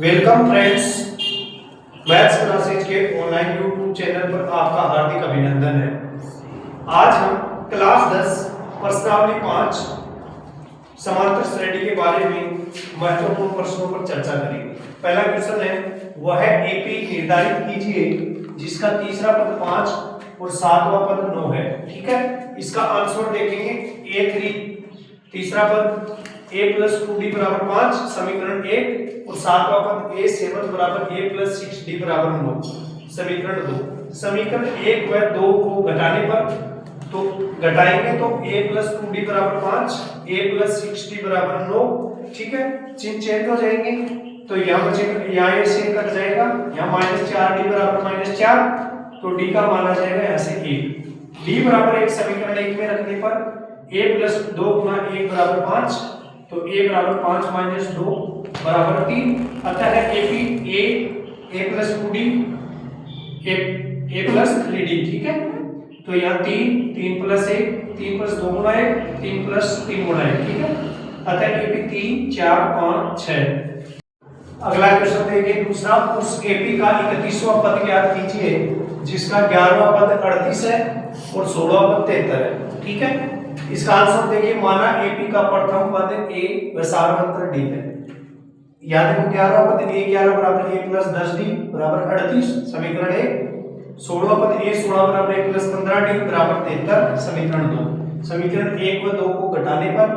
Welcome friends, maths classes के online YouTube channel पर आपका हार्दिक अभिनंदन है। आज हम क्लास 10 प्रश्नावली 5 समांतर श्रेणी के बारे में महत्वपूर्ण प्रश्नों पर चर्चा करेंगे। पहला क्वेश्चन है, वह एपी निर्धारित कीजिए जिसका तीसरा पद 5 और सातवां पद 9 है। ठीक है, इसका आंसर देखेंगे A3 तीसरा पद a + 2d = 5 समीकरण 1 और सातवां पद a7 = a + 6d = 9 समीकरण 2। समीकरण 1 व 2 को घटाने पर तो घटाएंगे तो a + 2d = 5 a + 6d = 9। ठीक है, चिन्ह चेंज हो जाएंगे तो यहाँ बचेगा, यहाँ से कट जाएगा, यहाँ -4d = -4 तो d का मान आ जाएगा यहाँ से 1। d = 1 समीकरण 1 में रखने पर a + 2 × 1 = 5 तो a = 5 - 2 = 3। अतः AP a + 2d a + 3d। ठीक है, तो यहाँ 3 + 1 3 + 2 × 1 3 + 3 × 1। ठीक है, अतः AP 3 4 5 6। अगला क्वेश्चन देखिए दूसरा, उस AP का 31वां पद ज्ञात कीजिए जिसका 11वां पद 38 है और 16वां पद 73 है। ठीक है, इसका आंसर देखिए, माना AP का प्रथम पद a व सार्वंत्र d है। याद देखो 11वां पद a11 = a + 10d = 38 समीकरण 1। 16वां पद a16 = a + 15d = 73 समीकरण 2। समीकरण 1 व 2 को घटाने पर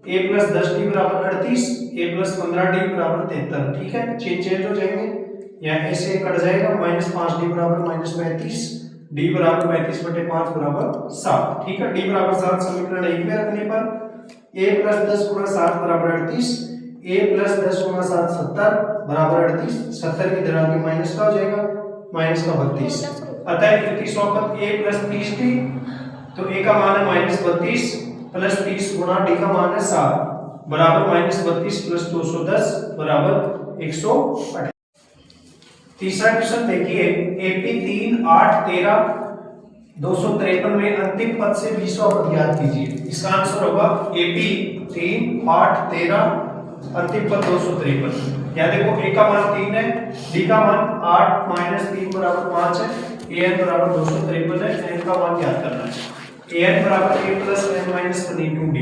a + 10d = 38 a + 15d = 73। ठीक है, चेंज हो जाएंगे, यहाँ a से कट जाएगा, -5d = -35 d = 35/5 = 7। ठीक है, d = 7 समीकरण 1 में रखने पर a + 10 × 7 = 38 a + 10 × 7 70 = 38 70 की तरह आगे माइनस का हो जाएगा, -32। अतः 31वां पद a + 30d तो a का मान है -32 + 30 × d का मान है 7 बराबर -32 + 210 = 108। तीसरा क्वेश्चन देखिए, AP 3 8 13 253 में अंतिम पद से 20वां पद ज्ञात कीजिए। इसका आंसर होगा AP 3 8 13 अंतिम पद 253। यहाँ देखो a का मान 3 है, d का मान 8 - 3 = 5 है, an = 253 है, n का मान ज्ञात करना है। an = a + n - 1 × d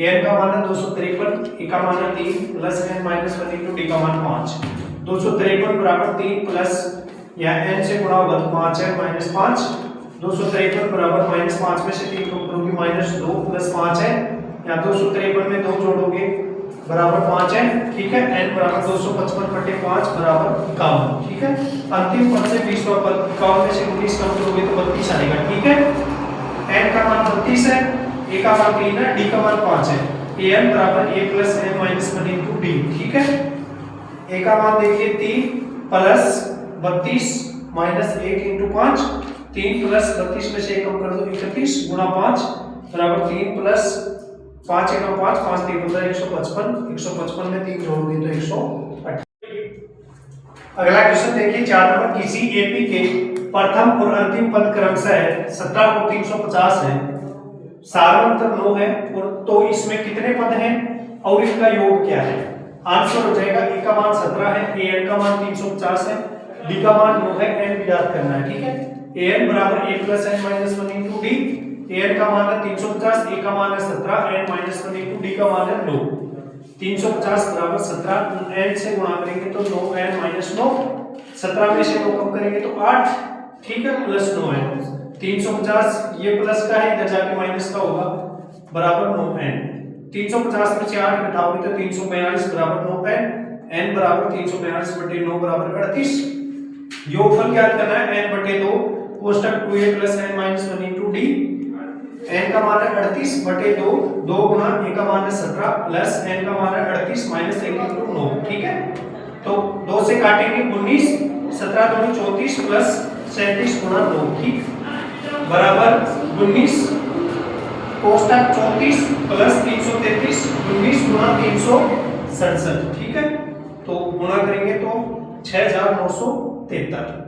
an का मान है 253, a का मान है 3 + n - 1 × d का मान 5। 253 = 3 प्लस यहाँ n से गुणा होगा तो 5 है -5। 253 = -5 में से 3 कम करोगे -2 + 5 है, यहाँ 253 में 2 जोड़ोगे बराबर 5 है। ठीक है, n = 255/5 = 51। ठीक है, अंतिम पद से 20वां पद 51 में से 19 कम करोगे तो 32 आएगा। ठीक है, n का मान 32 है, a का मान 3 है, d का मान 5 है, an = a + n - 1 × d। ठीक है, a का मान देखिए 3 + 32 - 1 × 5 3 + 32 में से 1 कम कर दो 31 × 5 = 3 + 5 × 5 5 3 = 155 155 में 3 जोड़ोगे तो 108। अगला क्वेश्चन देखिए 4 नंबर, किसी AP के प्रथम और अंतिम पद क्रमशः 17 और 350 है, सार्वंत्र 9 है, और तो इसमें कितने पद हैं और इनका योग क्या है। आंसर हो जाएगा a का मान 17 है, an का मान 350 है, d का मान 9 है, n ज्ञात करना है। ठीक है, an = a + n - 1 × d an का मान है 350, a का मान है 17 n - 1 × d का मान है 9। 350 = 17 n से गुणा करेंगे तो 9n - 9 17 में से 9 कम करेंगे तो 8। ठीक है, +9 है। 350 ये प्लस का है, इधर जाके माइनस का होगा बराबर 9n। 350 में से 8 घटाओगे तो 342 = 9n n = 342/9 = 38। योगफल ज्ञात करना है n/2 कोष्टक 2a + n - 1 × d। n का मान है 38/2 2 × a का मान है 17 प्लस n का मान है 38 - 1 × 9। ठीक है, तो 2 से काटेंगे 19 17 × 2 = 34 प्लस 37 × 9। ठीक, बराबर 19 कोष्टक 34 प्लस 333 19 × 367। ठीक है, तो गुणा करेंगे तो 6973।